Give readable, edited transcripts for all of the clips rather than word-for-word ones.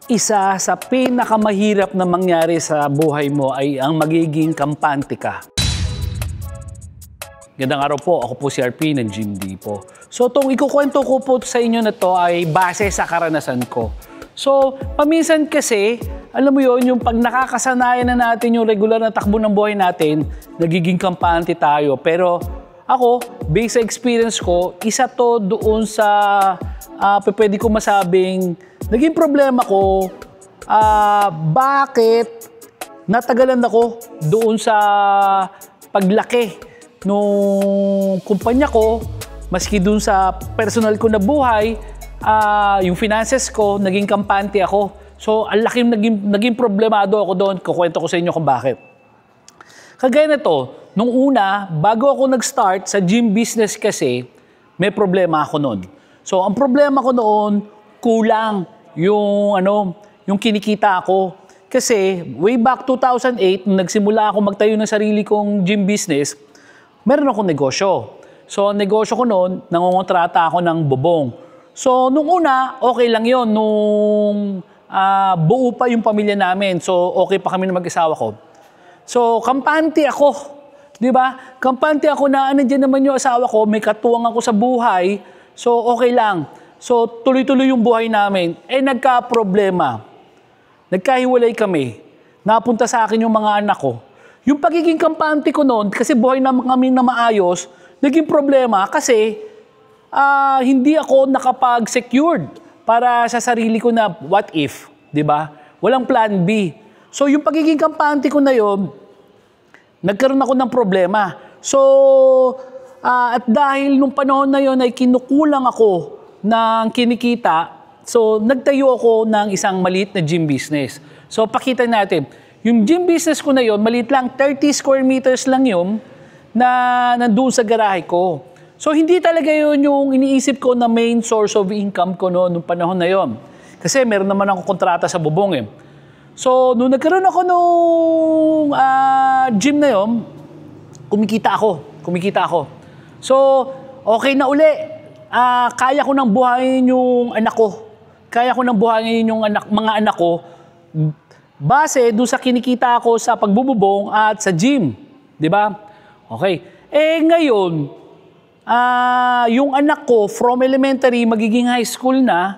Isa sa pinakamahirap na mangyari sa buhay mo ay ang magiging kampante ka. Gandang araw po, ako po si RP ng Jim D po. So itong ikukwento ko po sa inyo na to ay base sa karanasan ko. So paminsan kasi, alam mo yon, yung pag nakakasanayan na natin yung regular na takbo ng buhay natin, nagiging kampante tayo. Pero ako, based sa experience ko, isa to doon sa pwede ko masabing naging problema ko, bakit natagalan ako doon sa paglaki nung kumpanya ko, maski doon sa personal ko na buhay, yung finances ko, naging kampante ako. So, ang laki naging problemado ako doon. Kukwento ko sa inyo kung bakit. Kagaya na to, nung una, bago ako nag-start sa gym business kasi, may problema ako noon. So, ang problema ko noon, kulang yung kinikita ko. Kasi, way back 2008, nung nagsimula ako magtayo ng sarili kong gym business, meron akong negosyo. So, ang negosyo ko noon, nangongontrata ako ng bubong. So, nung una, okay lang yon nung buo pa yung pamilya namin. So, okay pa kami na mag-asawa ko. So, kampante ako. Di ba? Kampante ako na nandiyan naman yung asawa ko, may katuwang ako sa buhay. So, okay lang. So, tuloy-tuloy yung buhay namin. Nagka-problema. Nagkahiwalay kami. Napunta sa akin yung mga anak ko. Yung pagiging kampante ko noon, kasi buhay naman kami na maayos, naging problema kasi hindi ako nakapag-secured para sa sarili ko na what if, di ba? Walang plan B. So, yung pagiging kampante ko na yun, nagkaroon ako ng problema. So, at dahil nung panahon na yun ay kinukulang ako ng kinikita, so nagtayo ako ng isang maliit na gym business. So, pakita natin. Yung gym business ko na yun, maliit lang, 30 square meters lang yun, na nandun sa garahe ko. So, hindi talaga yun yung iniisip ko na main source of income ko noon, nung panahon na yun. Kasi meron naman akong kontrata sa bubong eh. So, nung nagkaroon ako nung gym na yun, kumikita ako. So, okay na uli. Kaya ko nang buhayin yung anak ko. Kaya ko nang buhayin yung mga anak ko base doon sa kinikita ko sa pagbububong at sa gym. Di ba? Okay. Ngayon, yung anak ko from elementary, magiging high school na,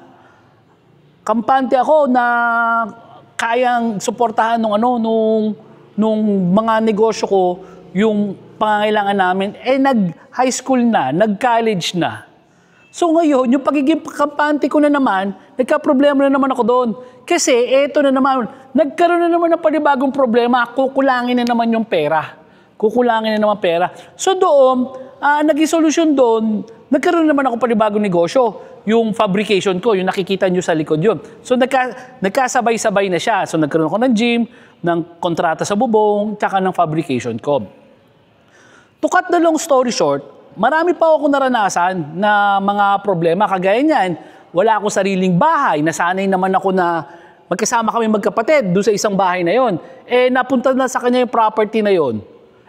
kampante ako na kayang suportahan nung mga negosyo ko, yung pangangailangan namin, nag-high school na, nag-college na. So ngayon, yung pagiging kampante ko na naman, nagka-problema na naman ako doon. Kasi eto na naman, nagkaroon na naman ng panibagong problema, kukulangin na naman yung pera. So doon, naging solusyon doon, nagkaroon naman ako panibagong negosyo. Yung fabrication ko, yung nakikita nyo sa likod yun. So nagkasabay-sabay na siya. So nagkaroon ako ng gym, ng kontrata sa bubong, tsaka ng fabrication ko. To cut the long story short, marami pa ako naranasan na mga problema. Kagaya niyan, wala akong sariling bahay. Nasanay naman ako na magkasama kami magkapatid doon sa isang bahay na yon. Napunta na sa kanya yung property na yon.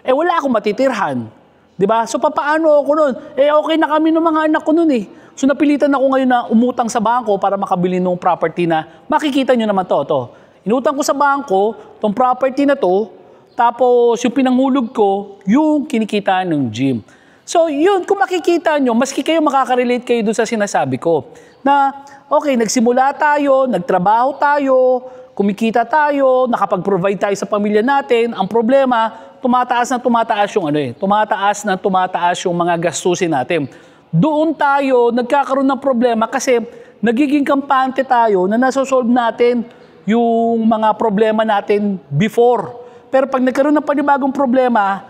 Wala akong matitirhan. Diba? So, papaano ako nun? Okay na kami ng mga anak ko nun eh. So, napilitan ako ngayon na umutang sa bangko para makabili ng property na makikita nyo naman to. Inutang ko sa bangko, tong property na to, tapos yung pinanghulog ko, yung kinikita ng gym. So, yun, kung makikita nyo, maski kayo makaka-relate kayo dun sa sinasabi ko, na, okay, nagsimula tayo, nagtrabaho tayo, kumikita tayo, nakapag-provide tayo sa pamilya natin, ang problema, tumataas yung mga gastusin natin. Doon tayo nagkakaroon ng problema kasi nagiging kampante tayo na nasosolve natin yung mga problema natin before. Pero pag nagkaroon ng panibagong problema,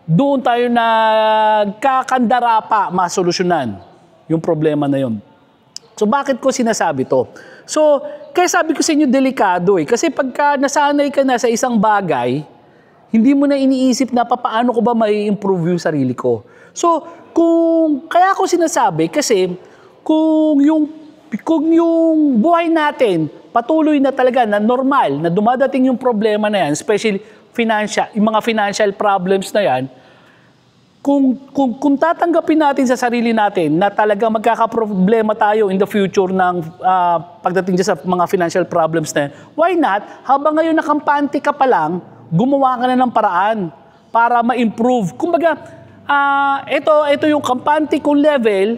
doon tayo nagkakandara pa masolusyonan yung problema na yun. So bakit ko sinasabi to? So, kaya sabi ko sa inyo delikado eh. Kasi pagka nasanay ka na sa isang bagay, hindi mo na iniisip na paano ko ba mai-improve yung sarili ko. So, kaya ako sinasabi, kasi kung yung buhay natin patuloy na talaga, na normal, na dumadating yung problema na yan, especially yung mga financial problems na yan, kung tatanggapin natin sa sarili natin na talaga magkakaproblema tayo in the future ng pagdating dyan sa mga financial problems na yan, why not, habang ngayon nakampante ka pa lang, gumawa ka na ng paraan para ma-improve. Kumbaga, ito yung kampante kong level,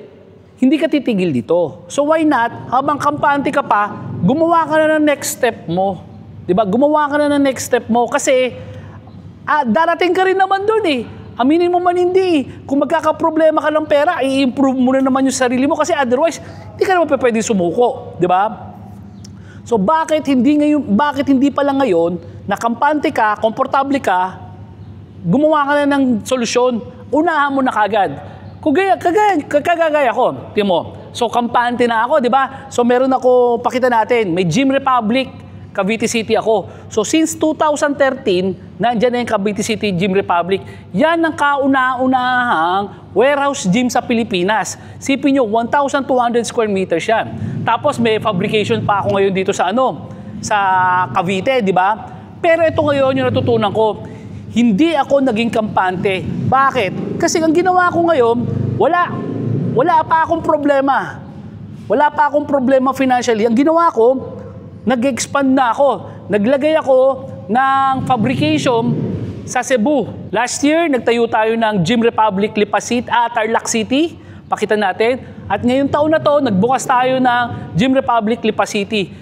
hindi ka titigil dito. So why not, habang kampante ka pa, gumawa ka na ng next step mo. Diba? Gumawa ka na ng next step mo kasi darating ka rin naman dun eh. Aminin mo man hindi. Kung magkakaproblema ka ng pera, i-improve mo na naman yung sarili mo kasi otherwise, hindi ka naman pwede sumuko. Di ba? So bakit hindi pa lang ngayon, nakampante ka, komportable ka, gumawa ka na ng solusyon, unahan mo na kagad. Kagaya ko, Timo. So kampante na ako, di ba? So meron ako, pakita natin, may Gym Republic, Cavite City ako. So since 2013, nandiyan na yung Cavite City Gym Republic. Yan ang kauna-unahang warehouse gym sa Pilipinas. Sipin nyo, 1,200 square meters yan. Tapos may fabrication pa ako ngayon dito sa sa Cavite, di ba? Pero ito ngayon yung natutunan ko, hindi ako naging kampante. Bakit? Kasi ang ginawa ko ngayon, wala pa akong problema. Wala pa akong problema financially. Ang ginawa ko, nag-expand na ako. Naglagay ako ng fabrication sa Cebu. Last year, nagtayo tayo ng Gym Republic Tarlac City. Pakita natin. At ngayong taon na to, nagbukas tayo ng Gym Republic Lipa City.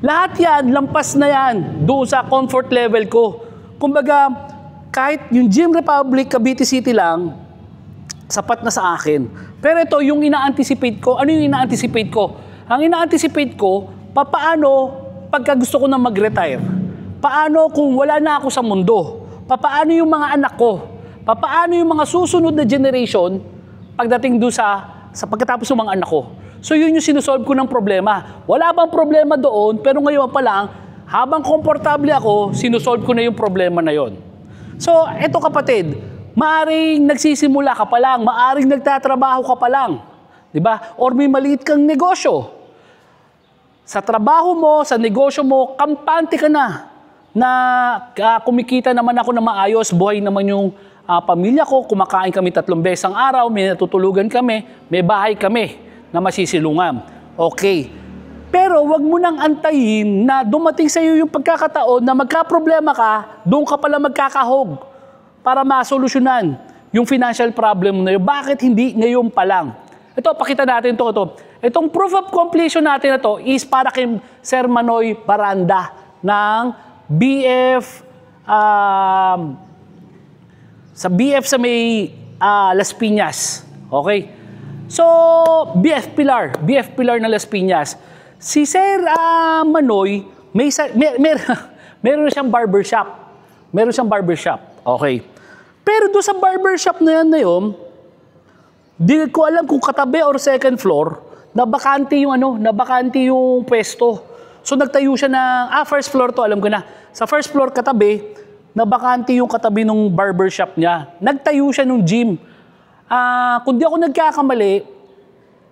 Lahat yan, lampas na yan doon sa comfort level ko. Kumbaga, kahit yung Gym Republic Cavite City lang, sapat na sa akin. Pero ito, yung ina-anticipate ko, ano yung ina-anticipate ko? Ang ina-anticipate ko, paano pagka gusto ko na mag-retire? Paano kung wala na ako sa mundo? Paano yung mga anak ko? Paano yung mga susunod na generation pagdating doon sa pagkatapos ng mga anak ko? So yun yung sinusolve ko ng problema. Wala bang problema doon, pero ngayon pa lang, habang komportable ako, sinusolve ko na yung problema na yon. So eto kapatid, maaring nagsisimula ka pa lang, maaring nagtatrabaho ka pa lang, di ba? Or may maliit kang negosyo. Sa trabaho mo, sa negosyo mo, kampante ka na kumikita naman ako na maayos, buhay naman yung pamilya ko, kumakain kami 3 beses ang araw, may natutulugan kami, may bahay kami na masisilungan. Okay. Pero wag mo nang antayin na dumating sa iyo yung pagkakataon na magka-problema ka, doon ka pala magkakahog para masolusyonan yung financial problem na yun. Bakit hindi ngayon pa lang? Ito, pakita natin ito. Itong proof of completion natin na to is para kay Sir Manoy Baranda ng BF sa may Las Piñas. Okay? So, BF Pilar na Las Piñas. Si Sir Manoy, meron na siyang barbershop. Meron siyang barbershop. Okay. Pero doon sa barbershop na yun, di ko alam kung katabi or second floor, nabakante yung pwesto. So nagtayo siya ng, first floor to, alam ko na. Sa first floor katabi, nabakante yung katabi ng barbershop niya. Nagtayo siya ng gym. Kung di ako nagkakamali,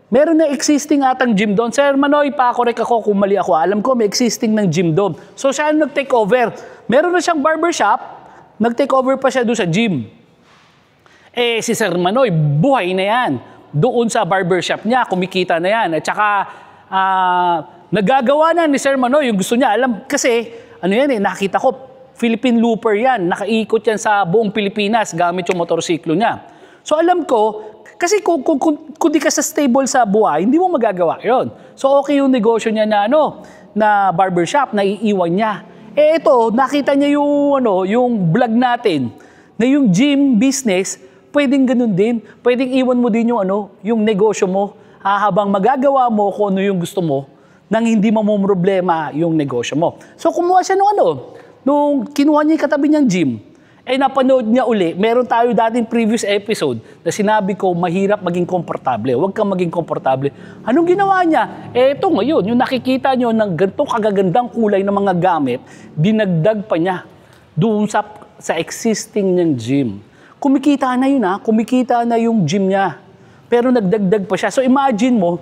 meron na existing atang gym doon. Sir Manoy, pa-correct ako kung mali ako. Alam ko may existing ng gym doon. So siya nag-take over. Meron na siyang barbershop, nag-take over pa siya doon sa gym. Si Sir Manoy, buhay na yan. Doon sa barbershop niya, kumikita na yan. At saka, nagagawa na ni Sir Manoy yung gusto niya. Alam, kasi, nakita ko, Philippine Looper yan. Nakaikot yan sa buong Pilipinas gamit yung motorsiklo niya. So alam ko, kasi kung di ka sa stable sa buhay, hindi mo magagawa yon. So okay yung negosyo niya na barbershop, na iiwan niya. Ito, nakita niya yung vlog natin, na yung gym business, pwedeng ganun din. Pwedeng iwan mo din yung negosyo mo, habang magagawa mo kung ano yung gusto mo, nang hindi problema yung negosyo mo. So kumuha siya nung kinuha niya yung katabi niyang gym, napanood niya uli, meron tayo dating previous episode na sinabi ko, mahirap maging komportable. Huwag kang maging komportable. Anong ginawa niya? Ito ngayon, yung nakikita niyo ng ganitong kagagandang kulay ng mga gamit, dinagdag pa niya doon sa existing niyang gym. Kumikita na yun kumikita na yung gym niya. Pero nagdagdag pa siya. So imagine mo,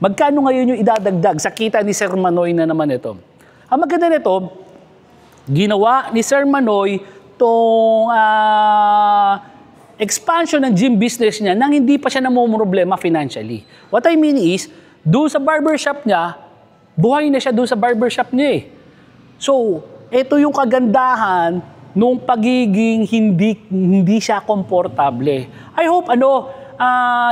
magkano ngayon yung idadagdag sa kita ni Sir Manoy na naman ito. Ang maganda nito, ginawa ni Sir Manoy expansion ng gym business niya nang hindi pa siya namumroblema financially. What I mean is, doon sa barbershop niya, buhay na siya doon sa barbershop niya eh. So, ito yung kagandahan nung pagiging hindi siya komportable. I hope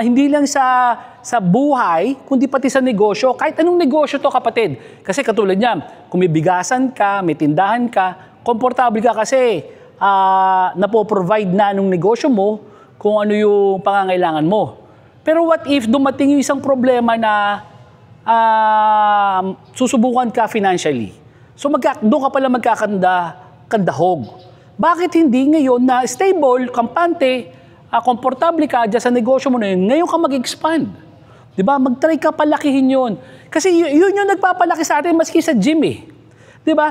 hindi lang sa buhay, kundi pati sa negosyo. Kahit anong negosyo to, kapatid. Kasi katulad niya, kung may bigasan ka, may tindahan ka, komportable ka kasi napoprovide na nung negosyo mo kung ano yung pangangailangan mo. Pero what if dumating yung isang problema na susubukan ka financially? So doon ka pala magkakandahog. Bakit hindi ngayon na stable, kampante, komportable ka dyan sa negosyo mo na yun, ngayon ka mag-expand? Diba? Mag-try ka palakihin yun. Kasi yun yung nagpapalaki sa atin maski sa gym eh. Diba?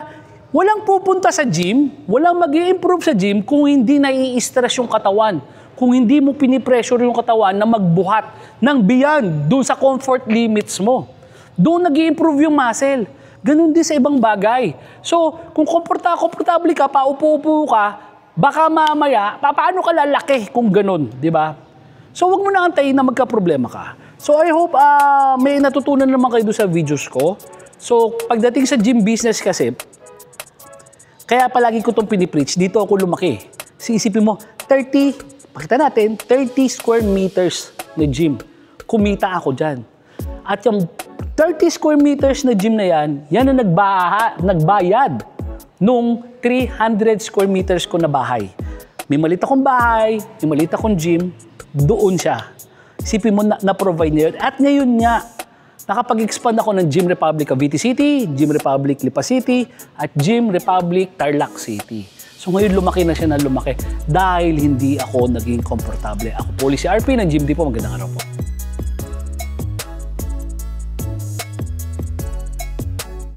Walang pupunta sa gym, walang mag-i-improve sa gym kung hindi nai-stress yung katawan. Kung hindi mo pinipressure yung katawan na magbuhat ng beyond doon sa comfort limits mo. Doon nag-i-improve yung muscle. Ganun din sa ibang bagay. So, kung komportable ka, paupo-upo ka, baka mamaya, paano ka lalaki kung ganun, di ba? So, wag mo na antayin na magka-problema ka. So, I hope may natutunan naman kayo doon sa videos ko. So, pagdating sa gym business kasi, kaya palagi ko itong pinipreach, dito ako lumaki. Isipin mo, pakita natin, 30 square meters na gym. Kumita ako dyan. At yung 30 square meters na gym na yan ang nagbayad nung 300 square meters ko na bahay. May maliit akong bahay, may maliit akong gym, doon siya. Isipin mo na-provide niya yun. At ngayon nga, nakapag-expand ako ng Gym Republic Cavite City, Gym Republic Lipa City, at Gym Republic Tarlac City. So ngayon lumaki na siya na lumaki dahil hindi ako naging komportable. Ako po si RP ng Gym Depot. Magandang araw po.